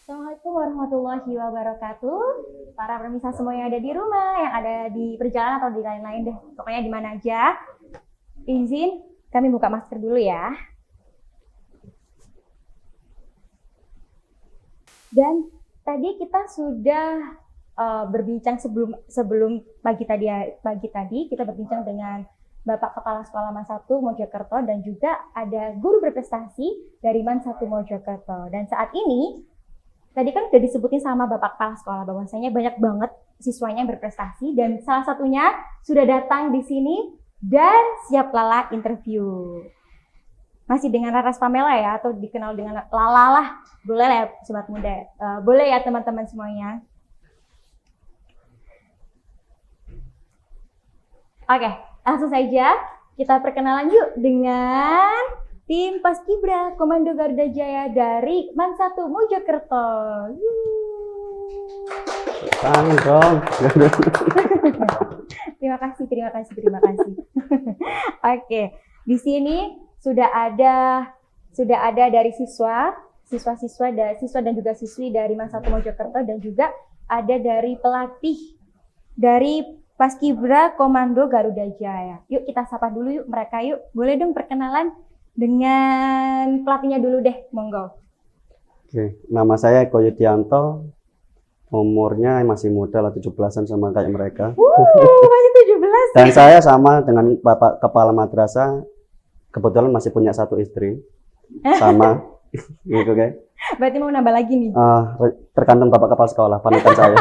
Assalamualaikum warahmatullahi wabarakatuh. Para pemirsa semua yang ada di rumah, yang ada di perjalanan atau di lain-lain deh. Pokoknya di mana aja. Izin kami buka masker dulu ya. Dan tadi kita sudah berbincang sebelum pagi tadi kita berbincang dengan Bapak Kepala Sekolah MAN 1 Mojokerto dan juga ada guru berprestasi dari MAN 1 Mojokerto. Dan saat ini tadi kan udah disebutin sama Bapak Kepala Sekolah bahwasanya banyak banget siswanya yang berprestasi dan salah satunya sudah datang di sini dan siap Lala interview. Masih dengan Laras Pamela ya, atau dikenal dengan Lala lah. Boleh lah ya sobat muda. Boleh ya teman-teman semuanya. Oke, langsung saja kita perkenalan yuk dengan tim Paskibra Komando Garuda Jaya dari MAN 1 Mojokerto. Tangan dong. Terima kasih. Oke, di sini sudah ada dari siswa dan juga siswi dari MAN 1 Mojokerto dan juga ada dari pelatih dari Paskibra Komando Garuda Jaya. Yuk kita sapa dulu yuk mereka yuk. Boleh dong perkenalan dengan pelatihnya dulu deh, monggo. Oke, nama saya Eko Yudianto. Umurnya masih muda lah, 17-an sama kayak mereka. Masih 17. Dan saya sama dengan Bapak Kepala Madrasah. Kebetulan masih punya satu istri. Sama. Gitu kan. Berarti mau nambah lagi nih. Tergantung Bapak Kepala Sekolah, panutan saya.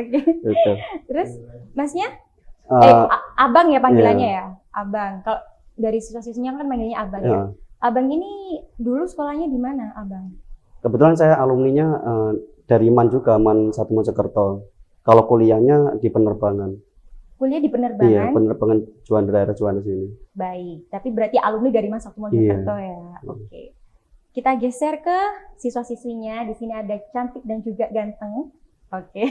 Oke. Gitu. Terus masnya? Abang ya panggilannya ya? Abang. Kalau dari siswa-siswinya kan manggilnya abang ya? Abang ini dulu sekolahnya di mana, abang? Kebetulan saya alumninya dari MAN juga, MAN 1 Mojokerto. Kalau kuliahnya di penerbangan. Kuliah di penerbangan? Iya, penerbangan daerah Juanda sini. Baik, tapi berarti alumni dari MAN 1 Mojokerto ya? Oke. Kita geser ke siswa-siswinya. Di sini ada cantik dan juga ganteng. Oke.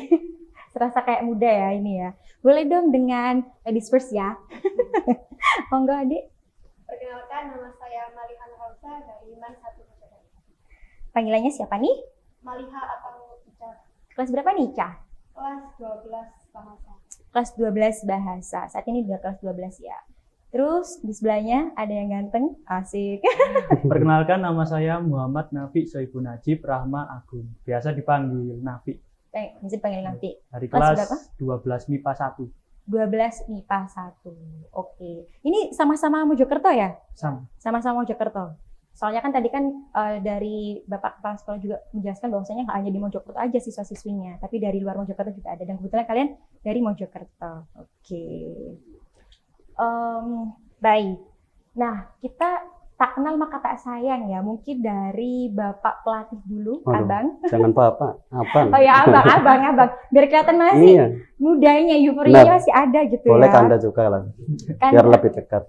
Serasa kayak muda ya ini ya. Boleh dong dengan ladies first ya. Monggo adik. Perkenalkan, nama saya Maliha Nurhausa dari MAN 1 Mojokerto. Panggilannya siapa nih? Maliha atau Ica. Kelas berapa nih, Ica? Kelas 12 bahasa. Kelas 12 bahasa. Saat ini udah kelas 12 ya. Terus di sebelahnya ada yang ganteng, asik. Perkenalkan, nama saya Muhammad Nafi Soibun Najib Rahma Agung. Biasa dipanggil Nafi. Bisa dipanggil Nafi. Dari Kelas kelas berapa? 12 MIPA 1. 12 MIPA 1. Oke. Ini sama-sama Mojokerto ya? Sama-sama Mojokerto. Soalnya kan tadi kan dari Bapak Kepala Sekolah juga menjelaskan bahwasanya nggak hanya di Mojokerto aja siswa-siswinya, tapi dari luar Mojokerto juga ada. Dan kebetulan kalian dari Mojokerto. Oke. Baik. Nah, kita tak kenal maka tak sayang ya. Mungkin dari Bapak pelatih dulu, Abang. Jangan Bapak, Abang. Oh ya, Abang. Biar kelihatan masih mudanya, euforianya masih ada gitu. Boleh ya. Kanda juga lah. Biar lebih dekat.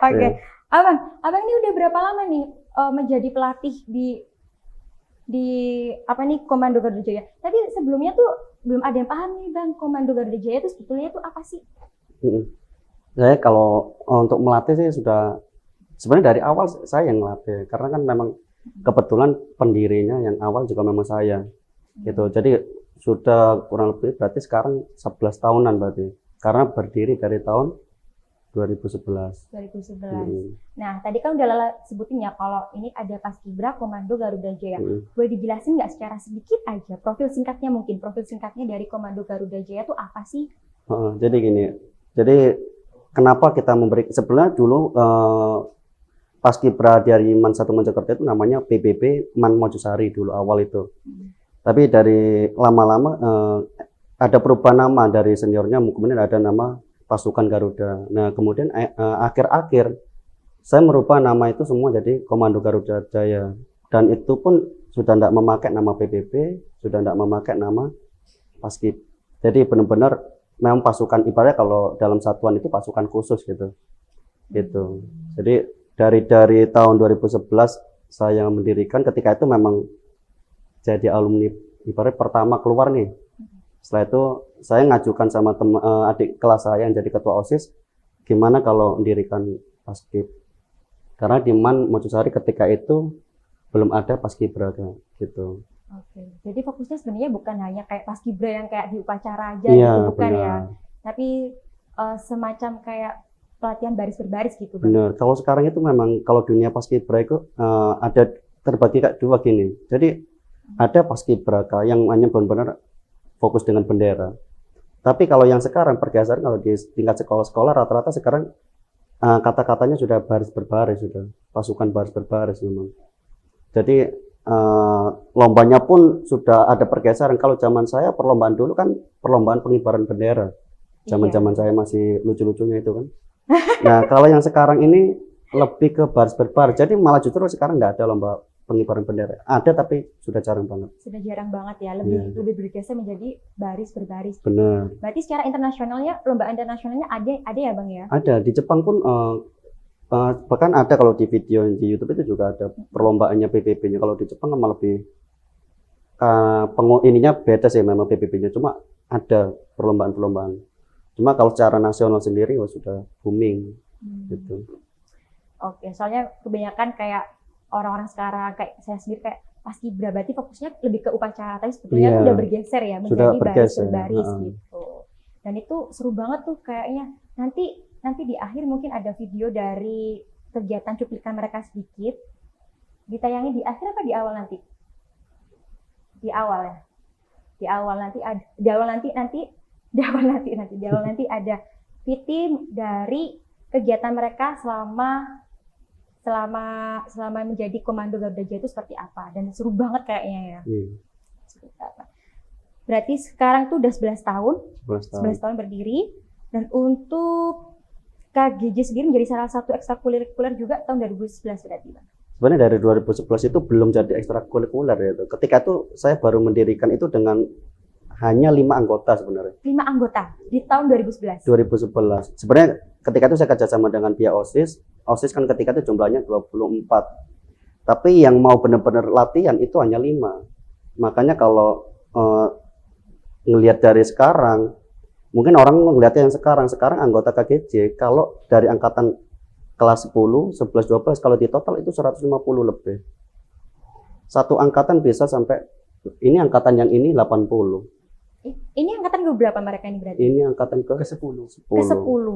Oke. Abang ini udah berapa lama nih menjadi pelatih di Komando Garuda Jaya? Tapi sebelumnya tuh belum ada yang paham nih Bang, Komando Garuda Jaya itu sebetulnya itu apa sih? Saya kalau untuk melatih sih sudah sebenarnya dari awal saya yang melatih, karena kan memang kebetulan pendirinya yang awal juga memang saya. Gitu. Jadi sudah kurang lebih berarti sekarang 11 tahunan berarti. Karena berdiri dari tahun 2011. Nah, tadi kan udah Lala sebutin ya kalau ini ada Paskibra Komando Garuda Jaya. Boleh dijelasin nggak secara sedikit aja profil singkatnya dari Komando Garuda Jaya itu apa sih? Jadi gini, kenapa kita memberi, sebenarnya dulu Paskibra dari MAN 1 Mojokerto itu namanya PBB MAN Mojosari dulu awal itu. Tapi dari lama-lama ada perubahan nama dari seniornya, kemudian ada nama Pasukan Garuda. Nah, kemudian akhir-akhir saya merubah nama itu semua jadi Komando Garuda Jaya. Dan itu pun sudah tidak memakai nama PBB, sudah tidak memakai nama Paskib. Jadi benar-benar memang pasukan, ibaratnya kalau dalam satuan itu pasukan khusus gitu. Jadi dari tahun 2011 saya mendirikan, ketika itu memang jadi alumni ibaratnya pertama keluar nih. Setelah itu saya ngajukan sama adik kelas saya yang jadi ketua OSIS, gimana kalau mendirikan Paskib. Karena di MAN Mojosari ketika itu belum ada paskibraka gitu. Oke. Jadi fokusnya sebenarnya bukan hanya kayak paskibra yang kayak di upacara aja Iya, gitu, bukan ya. benar. Tapi semacam kayak pelatihan baris berbaris gitu, Bang. Benar. Kalau sekarang itu memang kalau dunia paskibra itu ada terbagi kayak dua gini. Jadi ada paskibraka yang hanya benar-benar fokus dengan bendera. Tapi kalau yang sekarang pergeseran kalau di tingkat sekolah-sekolah rata-rata sekarang kata-katanya sudah baris berbaris, sudah pasukan baris berbaris memang. Jadi lombanya pun sudah ada pergeseran. Kalau zaman saya perlombaan dulu kan perlombaan pengibaran bendera. Zaman-zaman saya masih lucu-lucunya itu kan. Nah, kalau yang sekarang ini lebih ke baris berbaris. Jadi malah justru sekarang nggak ada lomba pengibaran bendera. Ada tapi sudah jarang banget. Sudah jarang banget ya, Iya. lebih bergeser menjadi baris berbaris. Benar. Berarti secara internasionalnya, lomba internasionalnya ada ya, Bang ya? Ada di Jepang pun bahkan ada kalau di video di YouTube itu juga ada perlombaannya PBB-nya. Kalau di Jepang malah lebih ininya beda sih memang PBB-nya. Cuma ada perlombaan-perlombaan. Cuma kalau secara nasional sendiri sudah booming gitu. Oke, soalnya kebanyakan kayak orang-orang sekarang kayak saya sendiri kayak paskibra, berarti fokusnya lebih ke upacara, tapi sebetulnya Iya. udah bergeser ya menjadi Sudah baris bergeser, berbaris heeh. gitu. Dan itu seru banget tuh kayaknya. Nanti di akhir mungkin ada video dari kegiatan cuplikan mereka sedikit. Ditayangin di akhir apa di awal nanti? Di awal ya. Di awal nanti ada PT dari kegiatan mereka selama menjadi Komando Garuda Jaya itu seperti apa, dan seru banget kayaknya ya. Berarti sekarang tuh udah 11 tahun 11 tahun. berdiri, dan untuk KGJ sendiri menjadi salah satu ekstrakurikuler juga tahun 2011 berarti, Bang. Sebenarnya dari 2011 itu belum jadi ekstrakurikuler ya. Ketika itu saya baru mendirikan itu dengan hanya 5 anggota sebenarnya. 5 anggota di tahun 2011. 2011. Sebenarnya ketika itu saya kerjasama dengan pihak OSIS. OSIS kan ketika itu jumlahnya 24. Tapi yang mau benar-benar latihan itu hanya 5. Makanya kalau ngelihat dari sekarang, mungkin orang ngelihatnya yang sekarang anggota KGJ, kalau dari angkatan kelas 10, 11, 12, kalau di total itu 150 lebih. Satu angkatan bisa sampai, ini angkatan yang ini 80. Ini angkatan ke berapa mereka ini berarti? Ini angkatan ke-10. Ke-10.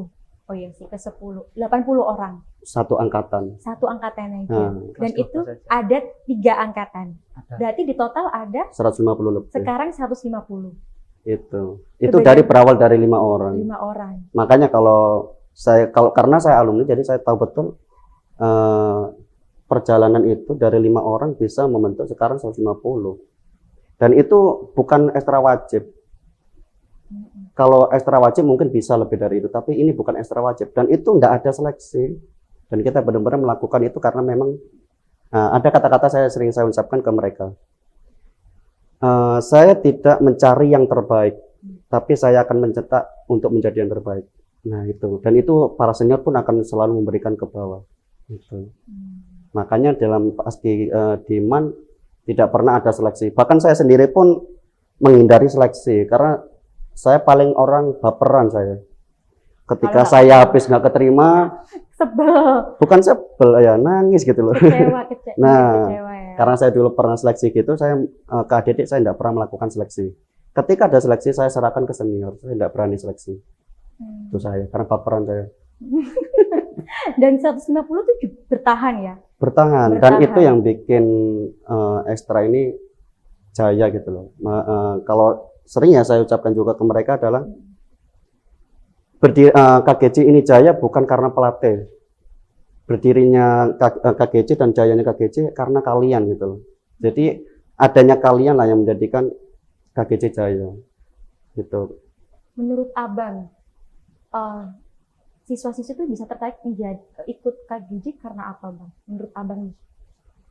Oh iya sih, ke-10. 80 orang. Satu angkatan. Satu angkatan aja. Nah, Dan Kelas itu 12 saja. ada 3 angkatan. Ada. Berarti di total ada 150 lebih. sekarang 150. Itu dari berawal dari 5 orang. 5 orang. Makanya karena saya alumni, jadi saya tahu betul perjalanan itu dari 5 orang bisa membentuk sekarang 150. Dan itu bukan ekstra wajib. Kalau ekstra wajib mungkin bisa lebih dari itu, tapi ini bukan ekstra wajib. Dan itu enggak ada seleksi. Dan kita benar-benar melakukan itu karena memang ada kata-kata saya sering saya ucapkan ke mereka. Saya tidak mencari yang terbaik, tapi saya akan mencetak untuk menjadi yang terbaik. Nah itu, dan itu para senior pun akan selalu memberikan ke bawah. Gitu. Makanya dalam paski Diman tidak pernah ada seleksi. Bahkan saya sendiri pun menghindari seleksi karena saya paling orang baperan saya. Ketika saya habis nggak keterima, sebel, bukan sebel ya, nangis gitu loh. kecewa Nah, ya. karena saya dulu pernah seleksi gitu, saya ke adik-adik saya tidak pernah melakukan seleksi. Ketika ada seleksi saya serahkan ke senior, saya tidak berani seleksi. Itu saya, karena baperan saya. Dan 150 tuh juga bertahan ya. Bertahan. Dan itu yang bikin ekstra ini jaya gitu loh. Kalau sering ya saya ucapkan juga ke mereka adalah KGJ ini jaya bukan karena pelatih. Berdirinya KGJ dan jayanya KGJ karena kalian gitu loh. Jadi adanya kalian lah yang menjadikan KGJ jaya gitu. Menurut Abang, siswa-siswa itu bisa tertarik ikut KGJ karena apa, Bang? Menurut Abang,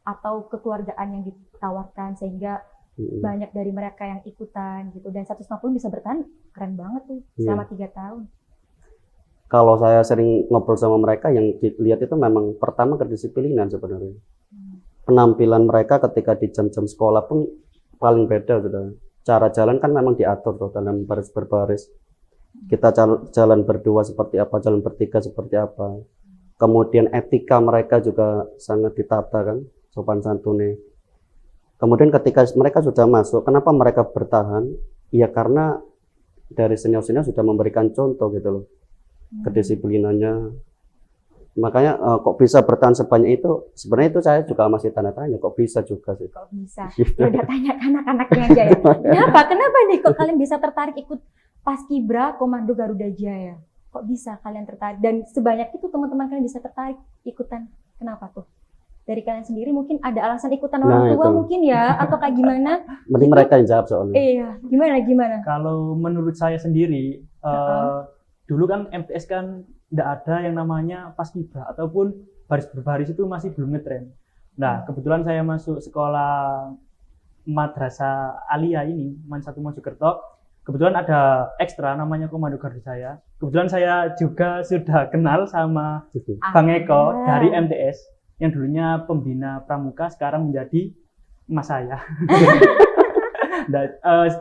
atau kekeluargaan yang ditawarkan sehingga banyak dari mereka yang ikutan gitu, dan 150 bisa bertahan, keren banget tuh selama 3 tahun. Kalau saya sering ngobrol sama mereka, yang dilihat itu memang pertama kedisiplinan sebenarnya. Penampilan mereka ketika di jam-jam sekolah pun paling beda sudah. Cara jalan kan memang diatur tuh dalam baris berbaris. Kita jalan berdua seperti apa, jalan bertiga seperti apa. Kemudian etika mereka juga sangat ditata kan. sopan santun nih. Kemudian ketika mereka sudah masuk, kenapa mereka bertahan? Ya karena dari senior-senior sudah memberikan contoh gitu loh, kedisiplinannya. Makanya kok bisa bertahan sebanyak itu? Sebenarnya itu saya juga masih tanda tanya, kok bisa juga sih. Kok bisa? Ya udah tanya ke anak-anaknya aja ya. Kenapa nih kok kalian bisa tertarik ikut Paskibra Komando Garuda Jaya? Kok bisa kalian tertarik? Dan sebanyak itu teman-teman kalian bisa tertarik ikutan. Kenapa tuh? Dari kalian sendiri mungkin ada alasan ikutan orang tua itu. mungkin ya, atau kayak gimana? Mending mereka yang jawab soalnya. Iya, gimana? Kalau menurut saya sendiri, dulu kan MTS kan tidak ada yang namanya Paskibra ataupun baris berbaris itu masih belum ngetren. Nah, kebetulan saya masuk sekolah Madrasah Alia ini, Man 1 Mojokerto. Kebetulan ada ekstra namanya Komando Garuda Jaya. Kebetulan saya juga sudah kenal sama Bang Eko dari MTS yang dulunya pembina pramuka, sekarang menjadi mas saya.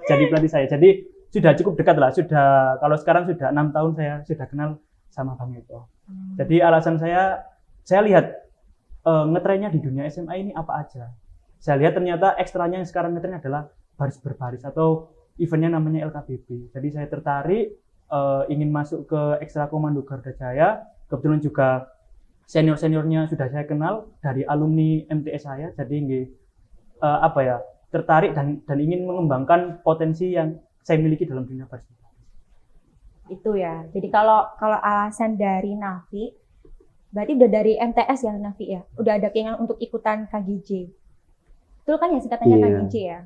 Jadi pelatih saya. Jadi sudah cukup dekat lah. Sudah, kalau sekarang sudah 6 tahun saya sudah kenal sama Bang Eko. Jadi alasan saya lihat ngetrennya di dunia SMA ini apa aja. Saya lihat ternyata ekstranya yang sekarang ngetren adalah baris berbaris atau eventnya namanya LKBB. Jadi saya tertarik ingin masuk ke ekstra Komando Garuda Jaya. Kebetulan juga senior-seniornya sudah saya kenal dari alumni MTS saya. Jadi tertarik dan ingin mengembangkan potensi yang saya miliki dalam dunia baris berbaris. Itu ya. Jadi kalau alasan dari Nafi, berarti udah dari MTS ya Nafi ya. Udah ada keinginan untuk ikutan KGJ. Betul kan ya singkatannya KGJ ya?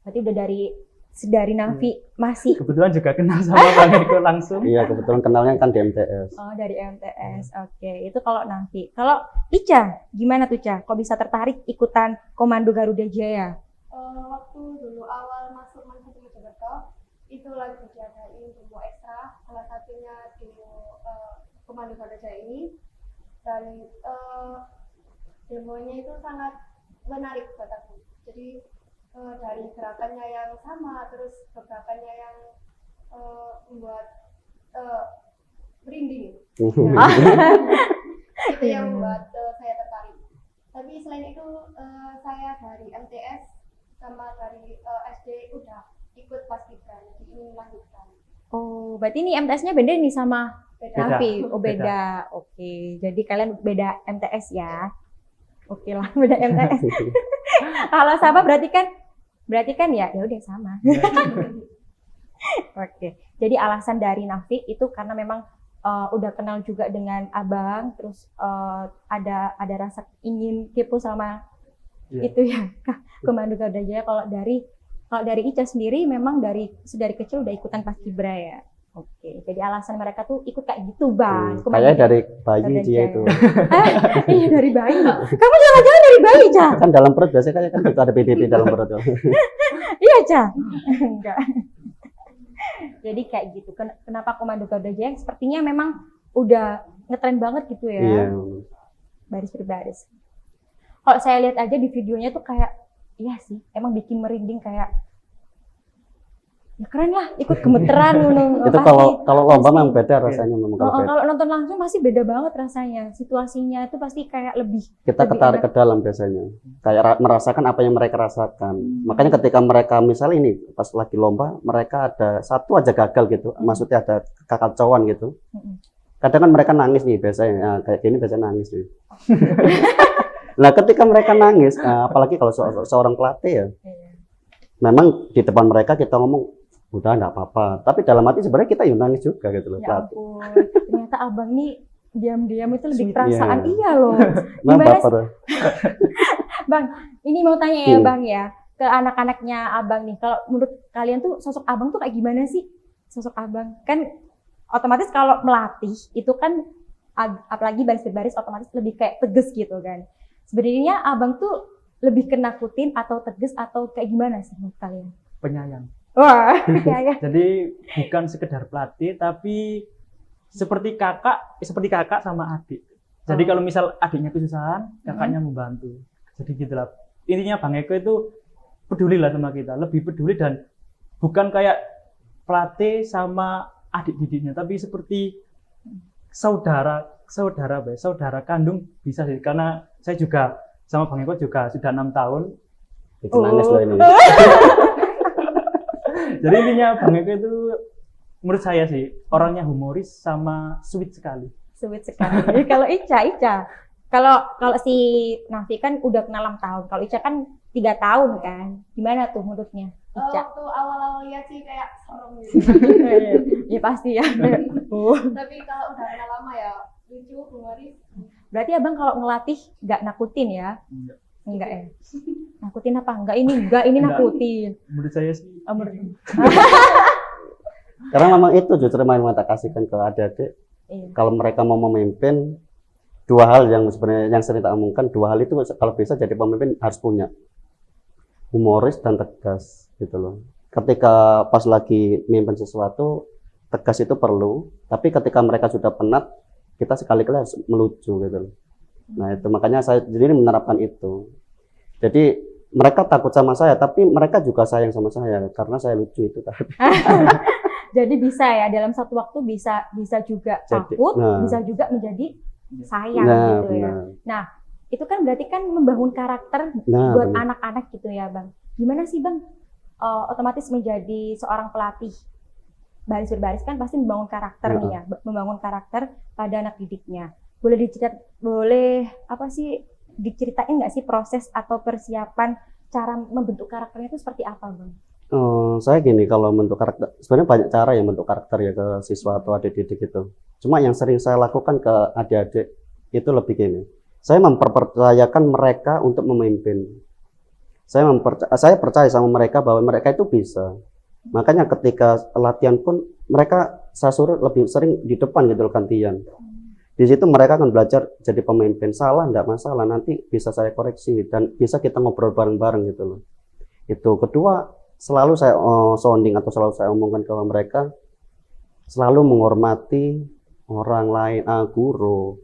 Berarti udah dari Nafi masih. Kebetulan juga kenal sama Bang Eko langsung. Iya, kebetulan kenalnya kan di MTS. Oh, dari MTS. Oke, itu kalau Nafi. Kalau Ica, gimana tuh Ica? Kok bisa tertarik ikutan Komando Garuda Jaya? Waktu dulu awal masuk Man 1 Mojokerto, itu lagi diadain demo ekstra, salah satunya demo Komando Garuda Jaya ini. Dan demonya itu sangat menarik buat aku. Jadi dari gerakannya yang sama, terus gerakannya yang membuat merinding. Itu yang membuat saya tertarik. Tapi selain itu saya dari MTS sama dari SD udah ikut Paskibra, jadi ingin melanjutkan. Oh, berarti ini MTS-nya beda nih sama Beda. Nafi? Oh, beda. Oke, jadi kalian beda MTS ya? Oke lah, beda MTS. Kalau sama berarti kan ya udah sama. Oke, jadi alasan dari Nafi itu karena memang udah kenal juga dengan abang, terus ada rasa ingin kepo sama itu ya, Komando Garuda Jaya. Kalau dari Ica sendiri memang dari kecil udah ikutan Paskibra ya. Oke, jadi alasan mereka tuh ikut kayak gitu bang. Kayaknya dari bayi dia itu. Iya dari bayi. Kamu jangan-jangan dari bayi Ca? Kan dalam perut biasanya kan gitu ada PDP dalam perut. Iya Ca? Enggak. Jadi kayak gitu. Kenapa Komando Garuda Jaya? Sepertinya memang udah ngetren banget gitu ya. Iya. Baris berbaris. Kalau saya lihat aja di videonya tuh kayak, iya sih, emang bikin merinding kayak, ya keren lah, ikut gemeteran. Itu kalau lomba memang beda rasanya memang kalau beda. Kalau nonton langsung masih beda banget rasanya. Situasinya itu pasti kayak lebih. Kita ketarik ke dalam biasanya, kayak merasakan apa yang mereka rasakan. Makanya ketika mereka misalnya ini pas lagi lomba, mereka ada satu aja gagal gitu, maksudnya ada kekacauan gitu. Kadang kan mereka nangis nih biasanya, nah, kayak gini biasanya nangis nih. Nah ketika mereka nangis, apalagi kalau seorang pelatih ya, memang di depan mereka kita ngomong udah enggak apa-apa, tapi dalam hati sebenarnya kita yang nangis juga gitu loh. Ya ampun, ternyata abang nih diam-diam itu lebih Sweet, perasaan. Iya loh. Nah, Gimana baper. Bang, ini mau tanya ya bang ya, ke anak-anaknya abang nih, kalau menurut kalian tuh sosok abang tuh kayak gimana sih? Sosok abang kan otomatis kalau melatih itu kan apalagi baris berbaris otomatis lebih kayak tegas gitu kan. Sebenarnya abang tuh lebih kenakutin atau tegas atau kayak gimana sih menurut kalian? Penyayang. Wah, ya. Jadi bukan sekedar pelatih, tapi seperti kakak sama adik. Jadi kalau misal adiknya kesusahan, kakaknya membantu. Jadi gitulah. Intinya Bang Eko itu peduli lah sama kita, lebih peduli dan bukan kayak pelatih sama adik didiknya, tapi seperti saudara kandung bisa sih. Karena saya juga sama Bang Eko juga sudah 6 tahun. Bikin nangis loh ini. Jadi intinya Bang Eko itu menurut saya sih orangnya humoris sama sweet sekali. Sweet sekali. Kalau Ica. Kalau si Nafi kan udah kenal 6 tahun. Kalau Ica kan 3 tahun kan. Gimana tuh menurutnya Ica? Waktu awal-awal lihat sih kayak serem gitu. Ya pasti ya. Tapi kalau udah kenal lama ya lucu, humoris. Berarti abang kalau ngelatih nggak nakutin ya? Enggak ya? Nakutin apa? Enggak ini Enggak. nakutin. Menurut saya sih Karena memang itu justru yang kita kasihkan ke adik-adik. Iya. Kalau mereka mau memimpin, dua hal yang sebenarnya yang sering tak omongkan, dua hal itu kalau bisa jadi pemimpin harus punya humoris dan tegas gitu loh. Ketika pas lagi memimpin sesuatu, tegas itu perlu, tapi ketika mereka sudah penat, kita sekali-kali harus melucu gitu loh. Nah itu makanya saya sendiri menerapkan itu. Jadi mereka takut sama saya, tapi mereka juga sayang sama saya karena saya lucu itu tadi. Jadi bisa ya dalam satu waktu bisa juga Jadi, takut, nah. bisa juga menjadi sayang Nah, gitu ya. benar. Nah, itu kan berarti kan membangun karakter Nah, buat benar. anak-anak gitu ya, Bang. Gimana sih, Bang? Otomatis menjadi seorang pelatih baris berbaris kan pasti membangun karakter nih ya, membangun karakter pada anak didiknya. Boleh apa sih diceritain nggak sih proses atau persiapan cara membentuk karakternya itu seperti apa, Bang? Saya gini, kalau bentuk karakter, sebenarnya banyak cara ya bentuk karakter ya ke siswa atau adik didik itu. Cuma yang sering saya lakukan ke adik-adik itu lebih gini. Saya mempercayakan mereka untuk memimpin. Saya percaya sama mereka bahwa mereka itu bisa. Makanya ketika latihan pun mereka saya suruh lebih sering di depan gitu loh, gantian. Di situ mereka akan belajar jadi pemimpin. Salah enggak masalah, nanti bisa saya koreksi dan bisa kita ngobrol bareng-bareng gitu loh. Itu kedua, selalu saya sounding atau selalu saya omongkan ke mereka, selalu menghormati orang lain, guru,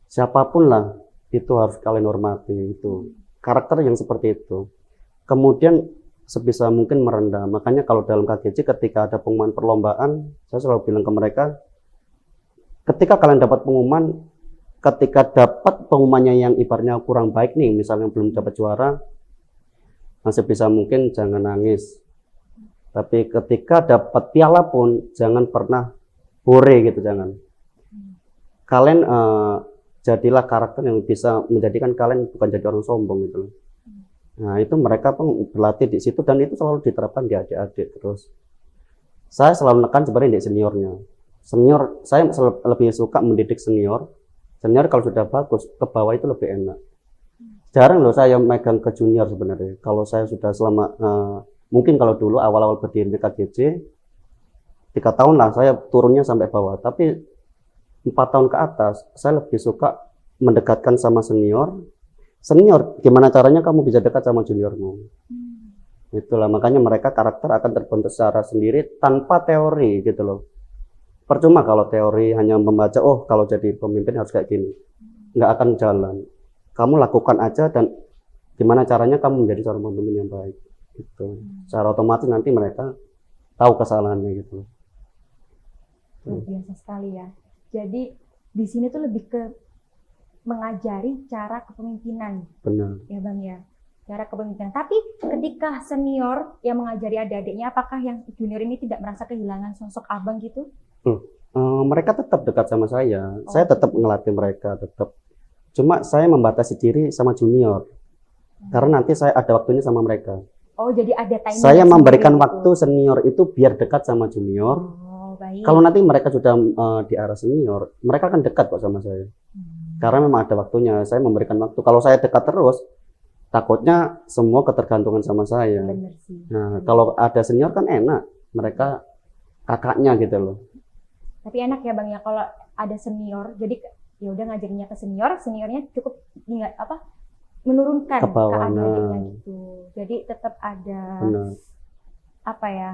siapapun lah, itu harus kalian hormati. Itu karakter yang seperti itu. Kemudian sebisa mungkin merendah. Makanya kalau dalam KGJ ketika ada pengumuman perlombaan, saya selalu bilang ke mereka, ketika kalian dapat pengumuman, ketika dapat pengumumannya yang ibaratnya kurang baik nih, misalnya belum dapat juara, sebisa mungkin jangan nangis. Tapi ketika dapat piala pun jangan pernah hore gitu, jangan. Kalian jadilah karakter yang bisa menjadikan kalian bukan jadi orang sombong gitu loh. Nah itu mereka pun berlatih di situ dan itu selalu diterapkan di adik-adik terus. Saya selalu menekan sebenarnya di seniornya. Senior saya lebih suka mendidik senior. Senior kalau sudah bagus ke bawah itu lebih enak. Jarang loh saya megang ke junior sebenarnya. Kalau saya sudah selama mungkin kalau dulu awal-awal berdiri di KGJ 3 tahun lah saya turunnya sampai bawah. Tapi 4 tahun ke atas saya lebih suka mendekatkan sama senior. Senior, gimana caranya kamu bisa dekat sama juniormu? Itulah makanya mereka karakter akan terbentuk secara sendiri tanpa teori gitu loh. Percuma kalau teori hanya membaca, oh kalau jadi pemimpin harus kayak gini, nggak akan jalan. Kamu lakukan aja dan gimana caranya kamu menjadi seorang pemimpin yang baik. Gitu. Secara otomatis nanti mereka tahu kesalahannya gitu. Luar biasa sekali ya. Jadi di sini tuh lebih ke mengajari cara kepemimpinan. Benar. Ya Bang ya, cara kepemimpinan. Tapi ketika senior yang mengajari adik-adiknya, apakah yang junior ini tidak merasa kehilangan sosok abang gitu? Mereka tetap dekat sama saya. Saya tetap ngelatih mereka, tetap. Cuma saya membatasi diri sama junior. Karena nanti saya ada waktunya sama mereka. Oh, jadi ada timing. Saya memberikan waktu senior itu biar dekat sama junior. Oh, baik. Kalau nanti mereka sudah di arah senior, mereka akan dekat kok sama saya. Karena memang ada waktunya, saya memberikan waktu. Kalau saya dekat terus, takutnya semua ketergantungan sama saya. Bener sih. Nah, kalau ada senior kan enak, mereka kakaknya gitu loh. Tapi enak ya Bang ya kalau ada senior. Jadi ya udah ngajarinnya ke senior, seniornya cukup ingat apa? Menurunkan Ke ke bawah, adik-adiknya nah. gitu. Jadi tetap ada Benar. apa ya?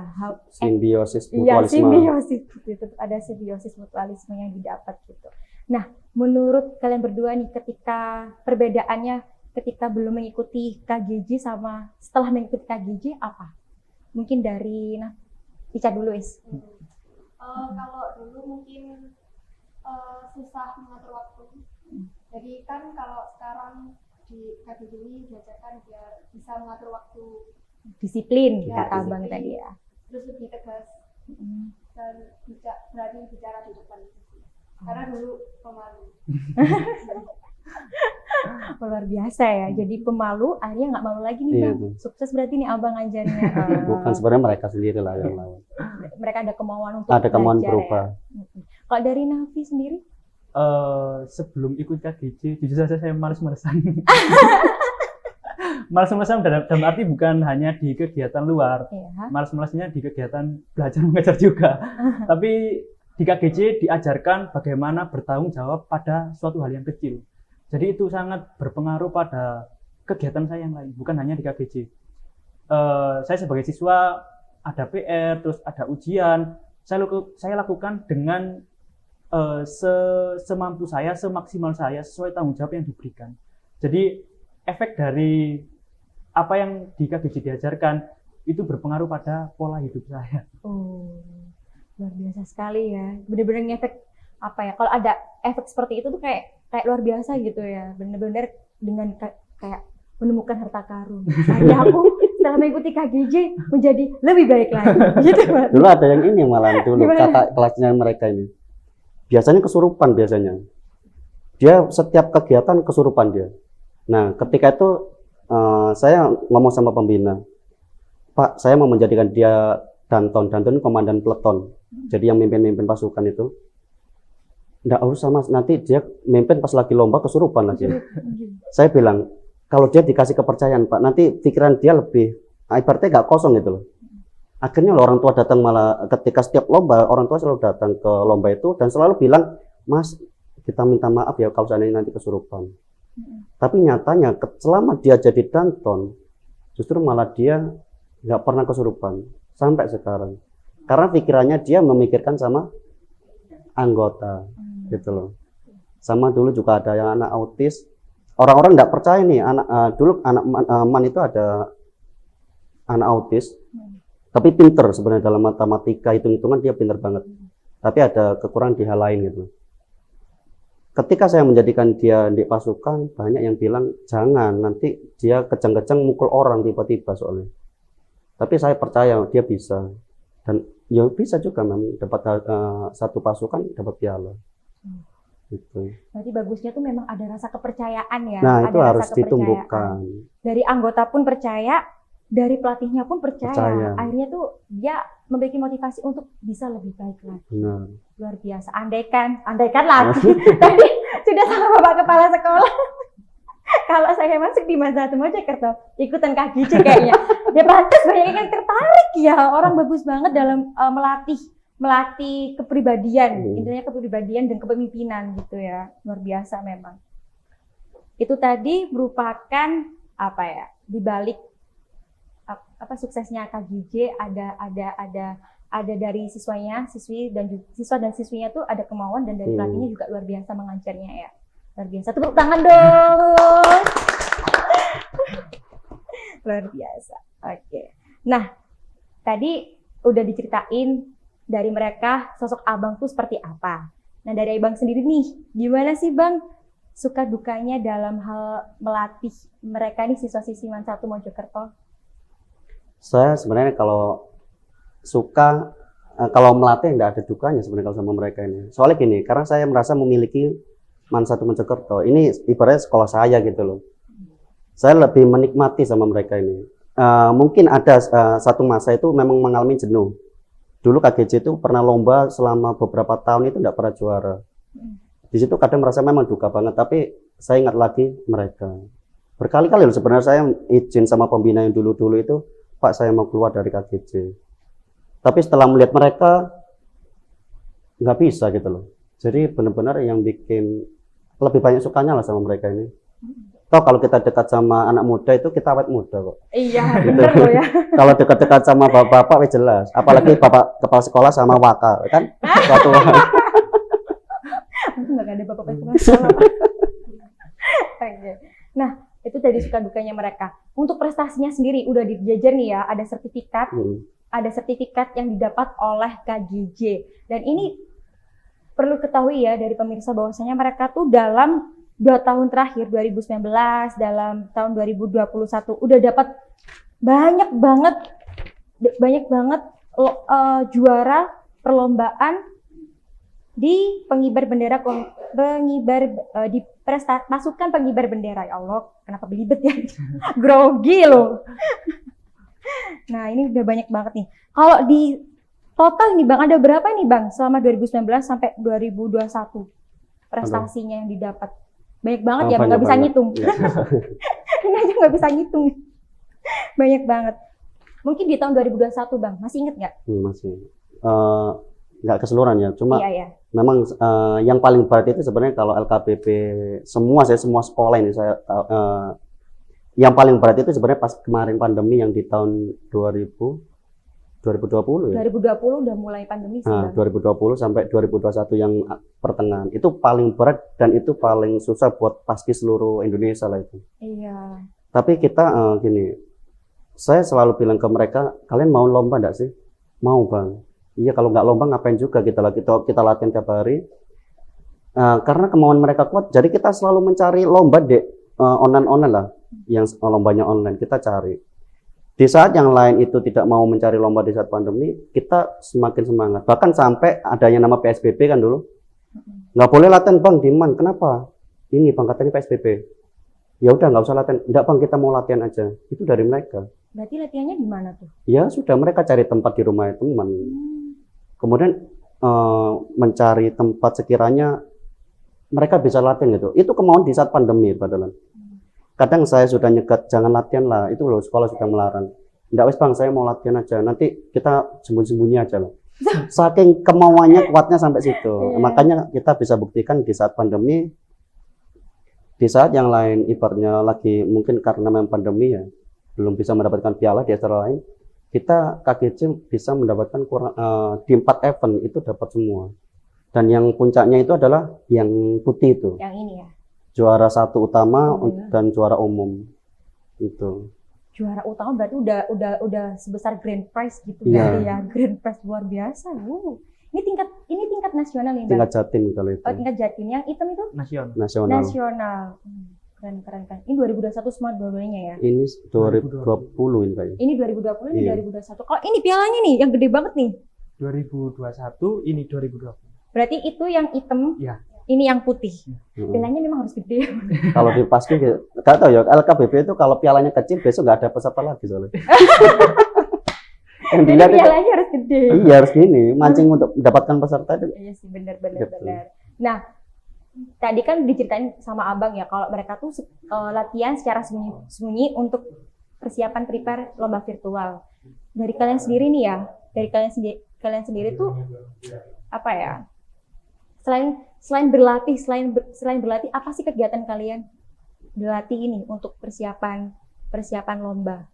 Simbiosis Iya, mutualisme. simbiosis gitu. Tetap ada simbiosis mutualisme yang didapat gitu. Nah, menurut kalian berdua nih ketika perbedaannya ketika belum mengikuti KGJ sama setelah mengikuti KGJ apa? Mungkin dari Ica dulu Is. Kalau dulu mungkin susah mengatur waktu. Jadi kan kalau sekarang di KBG ini diajarkan biar bisa mengatur waktu, Disiplin Ya, kata abang disiplin. tadi ya. terus lebih tegas dan berani bicara di depan. Karena dulu pemalu. Luar biasa ya. Jadi pemalu, akhirnya nggak malu lagi nih Iya, bang. Bu. Sukses berarti nih abang ngajarnya. Bukan, sebenarnya mereka sendiri lah yang lawan. Mereka ada kemauan untuk Ada kemauan belajar berubah. ya. Kalau dari Nafi sendiri? Sebelum ikut KGJ, jujur saja saya malas-malasan. Malas-malasan dalam arti bukan hanya di kegiatan luar, Iya. malas-malasnya di kegiatan belajar mengajar juga. Tapi di KGJ diajarkan bagaimana bertanggung jawab pada suatu hal yang kecil. Jadi itu sangat berpengaruh pada kegiatan saya yang lain, bukan hanya di KGJ. Saya sebagai siswa ada PR, terus ada ujian, saya lakukan dengan semampu saya, semaksimal saya, sesuai tanggung jawab yang diberikan. Jadi efek dari apa yang di KGJ diajarkan itu berpengaruh pada pola hidup saya. Oh, luar biasa sekali ya. Bener-bener ngefek apa ya? Kalau ada efek seperti itu tuh kayak luar biasa gitu ya. Bener-bener dengan kayak menemukan harta karun. Akhirnya aku setelah mengikuti KGJ menjadi lebih baik lagi. Gitu. Dulu ada yang ini malah dulu Gimana? kakak kelasnya mereka ini. Biasanya kesurupan biasanya. Dia setiap kegiatan kesurupan dia. Nah, ketika itu saya ngomong sama pembina, Pak, saya mau menjadikan dia Danton komandan peleton. Jadi yang mimpin pasukan itu. Nggak usah mas, nanti dia mimpin pas lagi lomba kesurupan lagi. Saya bilang, kalau dia dikasih kepercayaan Pak, nanti pikiran dia lebih, ibaratnya nggak kosong gitu loh. Akhirnya orang tua datang malah ketika setiap lomba, orang tua selalu datang ke lomba itu dan selalu bilang, Mas, kita minta maaf ya kalau seandainya nanti kesurupan. Tapi nyatanya selama dia jadi Danton, justru malah dia nggak pernah kesurupan sampai sekarang. Karena pikirannya dia memikirkan sama anggota, gitu loh. Sama dulu juga ada yang anak autis. Orang-orang nggak percaya nih, dulu anak Man itu ada anak autis. Tapi pinter sebenarnya dalam matematika, hitung-hitungan dia pinter banget. Tapi ada kekurangan di hal lain gitu. Ketika saya menjadikan dia di pasukan, banyak yang bilang jangan, nanti dia kejang-kejang mukul orang tiba-tiba soalnya. Tapi saya percaya dia bisa. Dan ya bisa juga memang dapat satu pasukan dapat piala. Gitu. Berarti bagusnya tuh memang ada rasa kepercayaan ya. Nah, ada itu rasa harus kepercayaan. ditumbuhkan. Dari anggota pun percaya, dari pelatihnya pun percaya. Percaya. Akhirnya tuh dia memiliki motivasi untuk bisa lebih baik lagi. Benar. Luar biasa. Andaikan lagi. Tadi sudah sama Bapak Kepala Sekolah. Kalau saya masuk di Masa Satu Mojokerto, ikutan KGJ kayaknya. Ya pantas banyak yang tertarik ya. Orang bagus banget dalam melatih kepribadian. Intinya kepribadian dan kepemimpinan gitu ya. Luar biasa memang. Itu tadi merupakan apa ya? Di balik apa suksesnya KGJ ada dari siswa dan siswinya tuh ada kemauan, dan dari pelatihnya juga luar biasa mengajarnya ya. Luar biasa. Tepuk tangan dong. Luar biasa. Oke. Nah, tadi udah diceritain dari mereka sosok abang tuh seperti apa. Nah, dari abang sendiri nih, gimana sih bang suka dukanya dalam hal melatih mereka nih siswa-siswi Man 1 Mojokerto? Saya sebenarnya kalau suka, kalau melatih nggak ada dukanya sebenarnya kalau sama mereka ini. Soalnya gini, karena saya merasa memiliki Man 1 Mojokerto, ini ibaratnya sekolah saya gitu loh. Saya lebih menikmati sama mereka ini. Mungkin ada satu masa itu memang mengalami jenuh. Dulu KGJ itu pernah lomba selama beberapa tahun itu nggak pernah juara. Di situ kadang merasa memang duka banget, tapi saya ingat lagi mereka. Berkali-kali loh sebenarnya saya izin sama pembina yang dulu-dulu itu, Pak saya mau keluar dari KGJ. Tapi setelah melihat mereka, nggak bisa gitu loh. Jadi benar-benar yang bikin lebih banyak sukanya lah sama mereka ini. Toh kalau kita dekat sama anak muda itu kita awet muda kok. Iya, bener loh ya. Kalau dekat-dekat sama bapak-bapak jelas. Apalagi bapak kepala sekolah sama wakal kan. Suatu Nggak ada bapak kepala sekolah. Oke. Nah, itu tadi suka dukanya mereka. Untuk prestasinya sendiri udah dijajar nih ya, ada sertifikat yang didapat oleh KGJ. Dan ini perlu ketahui ya dari pemirsa bahwasanya mereka tuh dalam 2 tahun terakhir 2019 dalam tahun 2021 udah dapat banyak banget juara perlombaan di pengibar bendera di pasukan pengibar bendera. Ya Allah, kenapa belibet ya? Grogi loh. Nah, ini udah banyak banget nih. Kalau di total nih Bang, ada berapa nih Bang selama 2019 sampai 2021 prestasinya yang didapat? Banyak banget ya, Bang, nggak bisa ngitung. Ya. Ini aja nggak bisa ngitung. Banyak banget. Mungkin di tahun 2021 Bang, masih inget nggak? Masih. Nggak keseluruhan ya, cuma Iya. memang yang paling berat itu sebenarnya kalau LKPP semua sekolah ini saya yang paling berat itu sebenarnya pas kemarin pandemi yang di tahun 2020 ya. 2020 udah mulai pandemi sih Bang. 2020 sampai 2021 yang pertengahan itu paling berat dan itu paling susah buat paski seluruh Indonesia lah itu. Iya. Tapi kita gini, saya selalu bilang ke mereka, kalian mau lomba enggak sih? Mau Bang. Iya, kalau nggak lomba ngapain juga kita latihan tiap hari. Karena kemauan mereka kuat, jadi kita selalu mencari lomba online lah, yang lombanya online kita cari. Di saat yang lain itu tidak mau mencari lomba di saat pandemi, kita semakin semangat. Bahkan sampai adanya nama PSBB kan dulu, nggak boleh latihan Bang, Diman. Kenapa? Ini Bang katanya PSBB. Ya udah nggak usah latihan. Enggak Bang, kita mau latihan aja. Itu dari mereka. Berarti latihannya di mana tuh? Ya sudah, mereka cari tempat di rumah teman. Kemudian mencari tempat sekiranya mereka bisa latihan gitu. Itu kemauan di saat pandemi padahal. Kadang saya sudah nyegat, jangan latihan lah. Itu loh, sekolah sudah melarang. Enggak wes Bang, saya mau latihan aja. Nanti kita sembunyi-sembunyi aja lah. Saking kemauannya kuatnya sampai situ. Makanya kita bisa buktikan di saat pandemi, di saat yang lain ibaratnya lagi mungkin karena memang pandemi ya, belum bisa mendapatkan piala di acara lain, kita KGC bisa mendapatkan di 4 event itu dapat semua. Dan yang puncaknya itu adalah yang putih itu. Yang ini ya. Juara 1 utama dan juara umum. Itu. Juara utama berarti udah sebesar grand prize gitu Iya. berarti ya. Grand prize luar biasa. Ini tingkat nasional nih, Bang. Tingkat Jatim kalau itu. Oh, tingkat Jatim. Yang hitam itu Nasional. nasional. Keren. Ini 2021 semua dua-duanya ya. Ini 2020 ini kayaknya. Ini 2020, ini Iya. 2021. Kalau ini pialanya nih yang gede banget nih. 2021, ini 2020. Berarti itu yang hitam, Iya. ini yang putih. Mm-mm. Pialanya memang harus gede. Kalau di paski nggak tahu ya, LKBP itu kalau pialanya kecil besok nggak ada peserta lagi soalnya. Yang Jadi dilihat itu, pialanya harus gede. iya harus gini, mancing untuk mendapatkan peserta itu. Iya sih, benar. Gitu. Nah, tadi kan diceritain sama Abang ya, kalau mereka tuh latihan secara sembunyi untuk persiapan prepare lomba virtual. Dari kalian sendiri nih ya, kalian sendiri tuh apa ya? Selain berlatih, apa sih kegiatan kalian berlatih ini untuk persiapan lomba?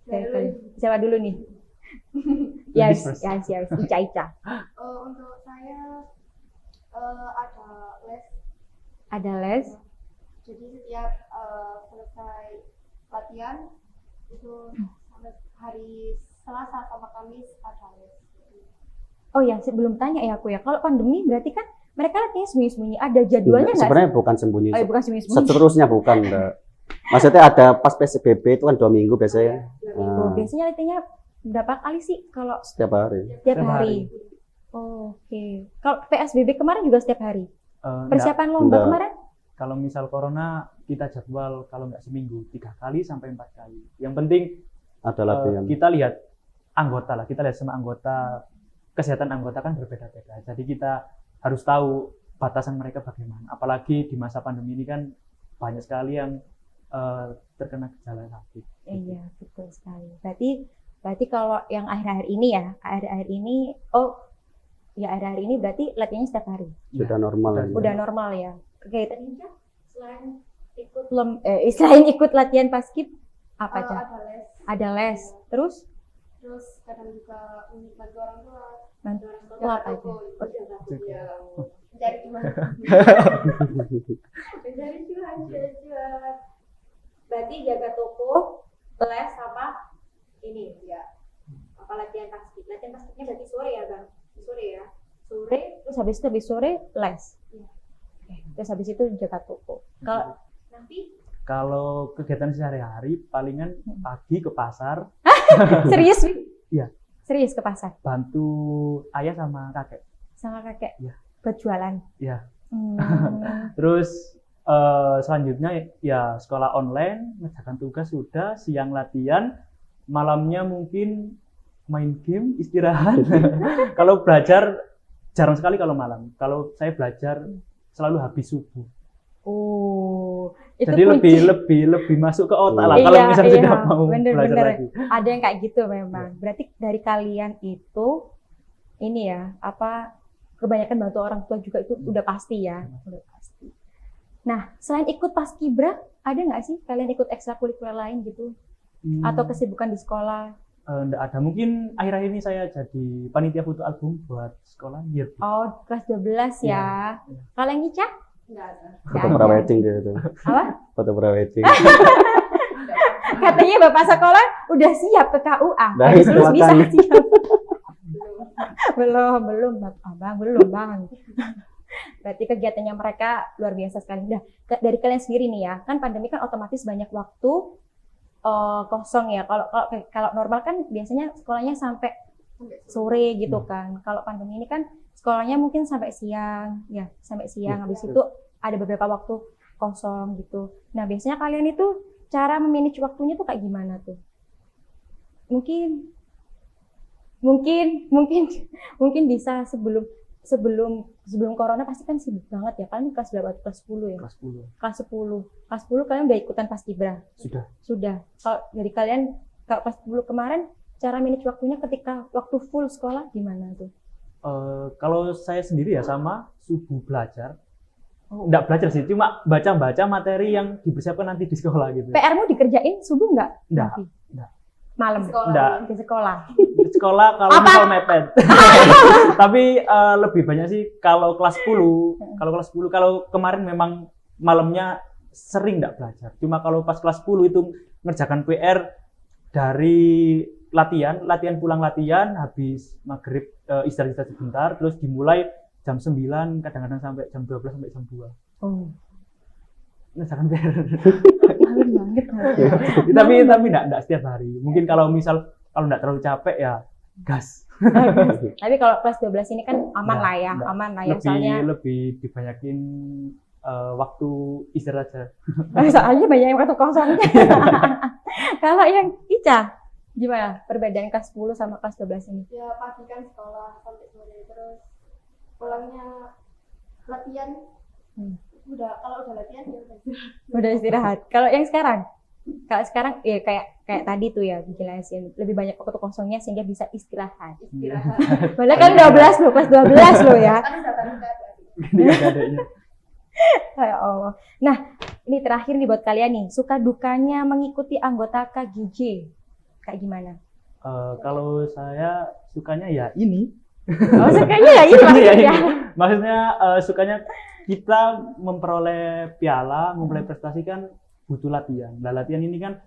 Dari kalian. Siapa dulu nih? Yes, Ica. Untuk saya ada les. Ada les. Jadi setiap selesai latihan itu sampai hari Selasa sama Kamis ada les. Oh ya, sebelum tanya ya aku ya. Kalau pandemi berarti kan mereka latihannya sembunyi-sembunyi. Ada jadwalnya nggak sih? Sebenarnya bukan sembunyi. Oh, ya, bukan sembunyi-sembunyi. Seterusnya bukan, Mbak. Maksudnya ada pas PSBB itu kan 2 minggu biasanya. Biasanya latihannya berapa kali sih kalau Setiap hari. setiap hari? Oh, oke. Kalau PSBB kemarin juga setiap hari. Persiapan lomba Enggak. kemarin? Kalau misal corona, kita jadwal kalau nggak seminggu 3 kali sampai 4 kali. Yang penting Ada latihan. kita lihat anggota lah, kita lihat sama anggota, kesehatan anggota kan berbeda-beda. Jadi kita harus tahu batasan mereka bagaimana. Apalagi di masa pandemi ini kan banyak sekali yang terkena gejala sakit. Iya, betul sekali. Berarti kalau yang akhir-akhir ini berarti latihannya setiap hari. Sudah normal. ya. Udah normal ya. Oke, tadi selain ikut latihan paskib apa aja? Ada les. Ada les. Terus Terus kadang juga bantu orang tua. bantu orang tua apa aja? Mencari cuan. Mencari cuan. Berarti jaga toko, les sama ini ya. Apa latihan paskib? Latihan paskibnya berarti sore ya, Bang? Sore ya. Sore, terus habis sore les. Iya. Oke. Terus habis itu jaga toko. Kalau nanti Kalau kegiatan sehari-hari palingan pagi ke pasar, serius? Wi? Iya. Serius ke pasar bantu ayah sama kakek. sama kakek Iya. buat jualan. Iya. Hmm. Terus selanjutnya ya sekolah online, ngerjakan tugas sudah, siang latihan, malamnya mungkin main game, istirahat. Kalau belajar jarang sekali kalau malam. Kalau saya belajar selalu habis subuh. Oh, itu Jadi kunci. lebih masuk ke otak lah Iya, kalau misalnya iya, sudah mau bener, belajar bener. lagi. Ada yang kayak gitu memang. Berarti dari kalian itu ini ya, apa kebanyakan bantu orang tua juga itu udah pasti ya, udah pasti. Nah, selain ikut paskibra, ada nggak sih kalian ikut ekstrakurikuler lain gitu? Atau kesibukan di sekolah? Enggak ada. Mungkin akhir-akhir ini saya jadi panitia foto album buat sekolah yearbook. Oh, kelas 12 ya. Iya. Kalau yang Ica? Nggak ada. Foto prawedding dia itu. Apa? Foto prawedding. Katanya Bapak sekolah udah siap ke KUA. Nah, Habis itu lulus bisa makanya. siap. Belum. belum, Abang, belum, Bang. Berarti kegiatannya mereka luar biasa sekali. Udah, dari kalian sendiri nih ya, kan pandemi kan otomatis banyak waktu kosong ya. Kalau normal kan biasanya sekolahnya sampai sore gitu kan. Kalau pandemi ini kan sekolahnya mungkin sampai siang, ya sampai siang. Habis itu ada beberapa waktu kosong gitu. Nah biasanya kalian itu cara memanage waktunya tuh kayak gimana tuh? Mungkin bisa sebelum corona pasti kan sibuk banget ya. Kalian kelas berapa? Kelas 10 ya? Kelas 10. Kelas 10. Kelas 10 kalian udah ikutan paskibra? Sudah. Kalau dari kalian kalau kelas 10 kemarin cara manage waktunya ketika waktu full sekolah gimana tuh? Kalau saya sendiri ya sama subuh belajar. Enggak belajar sih, cuma baca-baca materi yang dipersiapkan nanti di sekolah gitu. PR-mu dikerjain subuh nggak? Enggak. Nanti? Enggak. Malam? Sekolah. Enggak. Di sekolah? Di sekolah kalau Apa? misal mepet. Tapi lebih banyak sih kalau kelas 10. Kalau kelas 10, kalau kemarin memang malamnya sering enggak belajar. Cuma kalau pas kelas 10 itu ngerjakan PR dari latihan pulang latihan, habis maghrib istirahat sebentar, terus dimulai jam 9, kadang-kadang sampai jam 12 sampai jam 2. Oh, Ngerjakan PR. malam banget. tapi enggak setiap hari. Mungkin kalau enggak terlalu capek ya gas. Tapi kalau kelas 12 ini kan aman lah ya, Enggak. aman lah ya. Soalnya Lebih dibanyakin waktu istirahat aja. soalnya banyak yang waktu kosong. Kalau yang Ica, gimana perbedaan kelas 10 sama kelas 12 ini? Ya pagi kan sekolah sampai sore, terus pulangnya latihan. Kalau udah latihan ya udah. Udah istirahat. Kalau yang sekarang? Kalau sekarang ya kayak tadi tuh ya dijelasin lebih banyak waktu kosongnya sehingga bisa istirahat. Istirahat. Padahal kan 12 loh, kelas 12 loh ya. Kan udah kan ada. Adanya. Ya Allah. Nah, ini terakhir nih buat kalian nih, suka dukanya mengikuti anggota KGJ kayak gimana? Kalau saya sukanya ya ini. Oh, sukanya ya ini Sukanya ya maksudnya. ini. Maksudnya sukanya kita memperoleh piala, memperoleh prestasi kan butuh latihan. Nah, latihan ini kan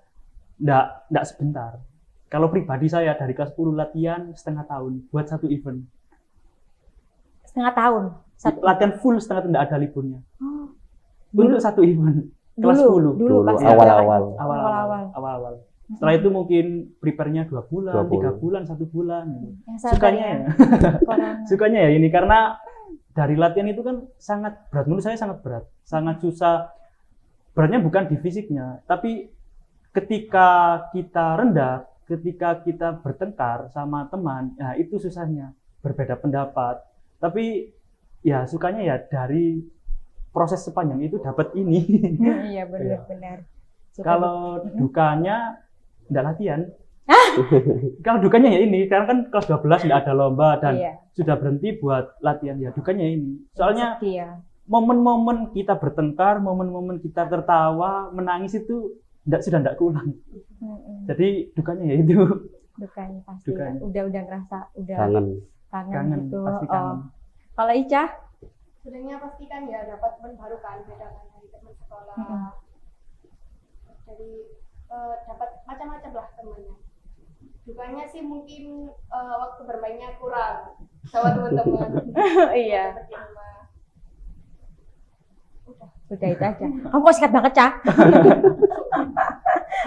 enggak sebentar. Kalau pribadi saya dari kelas 10 latihan setengah tahun buat satu event. Setengah tahun. Latihan full setengah tahun, enggak ada liburnya. Oh, Untuk satu event. Kelas 10. dulu pas awal-awal. awal-awal. Setelah itu mungkin prepare-nya 2 bulan, 3 bulan. bulan, 1 bulan. Yang sabar Sukanya ya. ya. Corona. Sukanya ya ini karena dari latihan itu kan sangat berat, menurut saya sangat berat, sangat susah. Beratnya bukan di fisiknya, tapi ketika kita rendah, ketika kita bertengkar sama teman, nah itu susahnya, berbeda pendapat. Tapi ya sukanya ya dari proses sepanjang itu dapat ini. Iya benar-benar. Kalau dukanya enggak latihan. Kalau dukanya ya ini, karena kan kelas 12 enggak ada lomba dan Iya. sudah berhenti buat latihan, ya dukanya ini. Soalnya Iya. momen-momen kita bertengkar, momen-momen kita tertawa, menangis itu sudah enggak keulang. Jadi dukanya ya itu. Dukanya pasti. Dukanya. Udah ngerasa udah Kangen. kangen gitu. Pasti kangen. Kalau Ica? Sebenarnya pasti kan ya dapat teman baru kan, beda kan dari teman sekolah. Jadi dapat macam-macam lah temannya. Dukanya sih mungkin waktu bermainnya kurang sama teman-teman. Iya. Seperti rumah. Udah itu aja. Kamu kok sikat banget, Cak?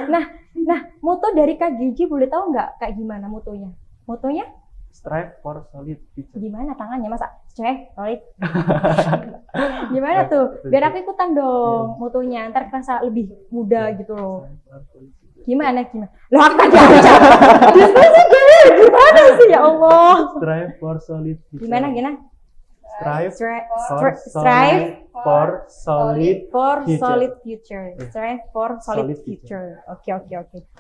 Nah, moto dari KGJ boleh tahu nggak kayak gimana motonya? Motonya Strive for solid future. gimana tangannya masa cek solid? Gimana tuh? Biar aku ikutan dong motonya, ntar kerasa lebih muda gitu loh. Gimana? Lah aku tadi aja. Diskusi gimana sih ya Allah? Strive for solid future. Gimana? Strive Strive for solid for future. solid future. Strive for solid Solid future. Oke.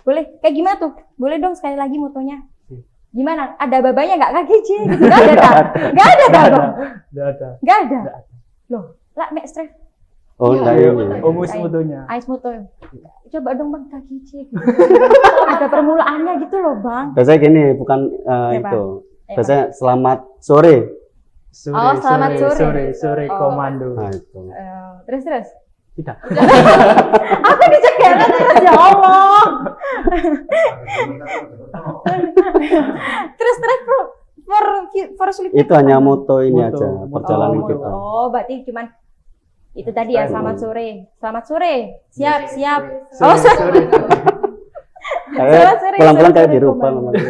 Boleh kayak gimana tuh? Boleh dong sekali lagi motonya. Gimana? Ada babanya nggak KGJ? Gitu. Nggak ada, tak? Nggak ada baba. Nggak ada. Nggak ada. Loh, lah mek Strive. Oh, Iya. enggak ini. Omus mutunya. Ais moto. Coba dong Bang KGJ. Gitu. Ada permulaannya gitu loh Bang. Biasanya gini, bukan Apa? itu. Biasanya selamat sore. Oh, selamat sore. Sore Oh. komando. Nah, itu. Terus. Tidak. Aku dicekelin terus ya Allah. terus for sleep. Itu hanya moto ini Moto. aja, perjalanan Oh, kita. Oh, berarti cuman itu tadi ya, selamat sore. Selamat sore. Siap. Oh, Sore. Selamat sore, Pelan-pelan sore, kayak sore, dirubah komando. namanya.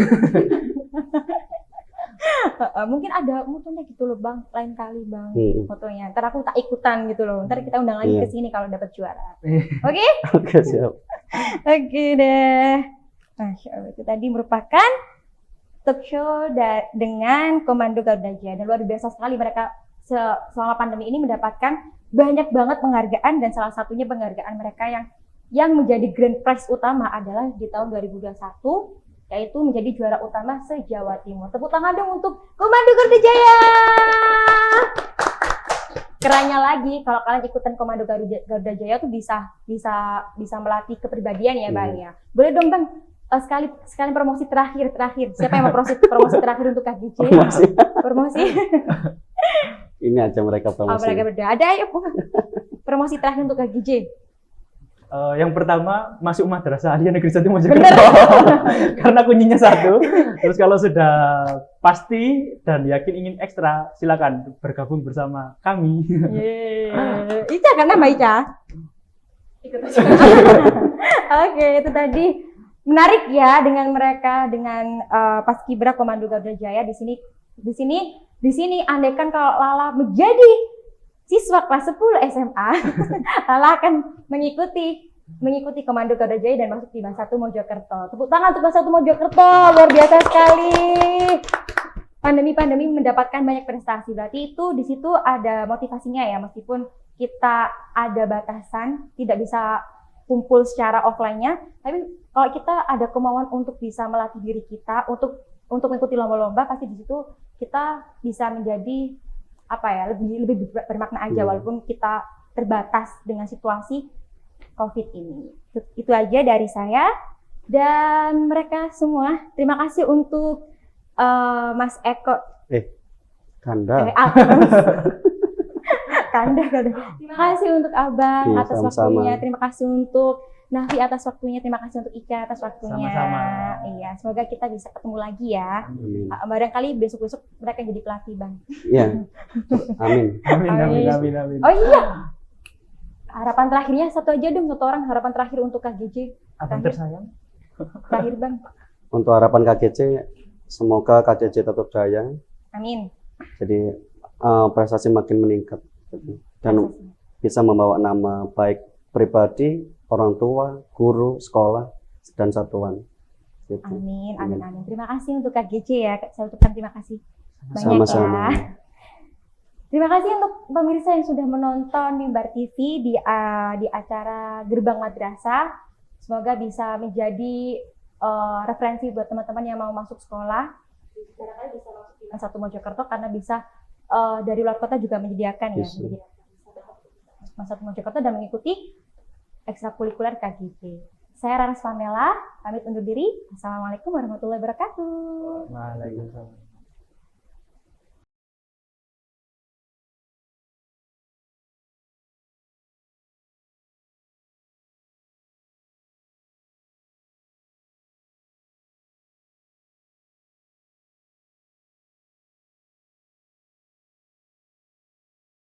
Mungkin ada motonya gitu loh Bang, lain kali Bang. Hmm. Motonya. Ntar aku tak ikutan gitu loh. Ntar kita undang lagi Iya. ke sini kalau dapat juara. Oke? Oke, siap. Oke deh. Masya Allah, itu tadi merupakan talk show dengan Komando Garuda Jaya. Dan luar biasa sekali mereka selama pandemi ini mendapatkan banyak banget penghargaan, dan salah satunya penghargaan mereka yang menjadi grand prize utama adalah di tahun 2021, yaitu menjadi juara utama se-Jawa Timur. Tepuk tangan dong untuk Komando Garuda Jaya. Kerennya lagi, kalau kalian ikutan Komando Garuda Jaya tuh bisa melatih kepribadian ya Bang ya. Boleh dong Bang, sekali promosi terakhir. Siapa yang mau promosi terakhir untuk KGJ? Promosi. Ini aja mereka promosi. Mereka berdua. Ada ayo promosi terakhir untuk KGJ. Yang pertama masuk madrasah Aliyah Negeri 1 Mojokerto. Karena kuncinya 1. Terus kalau sudah pasti dan yakin ingin ekstra, silakan bergabung bersama kami. Ica kan nama Ica? Ikut aja. Oke, itu tadi menarik ya dengan mereka, dengan Paskibra Komando Garuda Jaya di sini andaikan kalau Lala menjadi siswa kelas 10 SMA, Lala akan mengikuti Komando Garuda Jaya dan masuk di Bang 1 Mojokerto. Tepuk tangan untuk Bang 1 Mojokerto, luar biasa sekali. Pandemi mendapatkan banyak prestasi, berarti itu di situ ada motivasinya ya, meskipun kita ada batasan, tidak bisa kumpul secara offline-nya, tapi kalau kita ada kemauan untuk bisa melatih diri kita untuk mengikuti lomba-lomba, pasti di situ kita bisa menjadi lebih bermakna aja, walaupun kita terbatas dengan situasi COVID ini. Itu aja dari saya dan mereka semua. Terima kasih untuk Mas Eko. Kanda. Kanda. Terima kasih untuk Abang Iya, atas sama-sama. waktunya. Terima kasih untuk Nafi atas waktunya. Terima kasih untuk Ica atas waktunya. Sama-sama. Iya, semoga kita bisa ketemu lagi ya. Amin. Barangkali besok-besok mereka jadi pelatih, Bang. Iya. Amin. Amin. Oh iya. Harapan terakhirnya satu aja dong, satu orang harapan terakhir untuk KGJ. Abang tersayang. Terakhir, Bang. Untuk harapan KGC, semoga KGC tetap jaya. Amin. Jadi prestasi makin meningkat dan bisa membawa nama baik pribadi, orang tua, guru, sekolah, dan satuan. Gitu. Amin. Terima kasih untuk KGJ ya. Saya ucapkan terima kasih banyak Sama-sama. ya. Terima kasih untuk pemirsa yang sudah menonton Mimbar TV di acara Gerbang Madrasah. Semoga bisa menjadi referensi buat teman-teman yang mau masuk sekolah. Barangkali bisa masuk di Bang 1 Mojokerto karena bisa dari luar kota juga menyediakan ya. Yes. Bang 1 Mojokerto dan mengikuti ekstrakurikuler KGJ. Saya Raras Pamela, pamit undur diri. Assalamualaikum warahmatullahi wabarakatuh. Waalaikumsalam.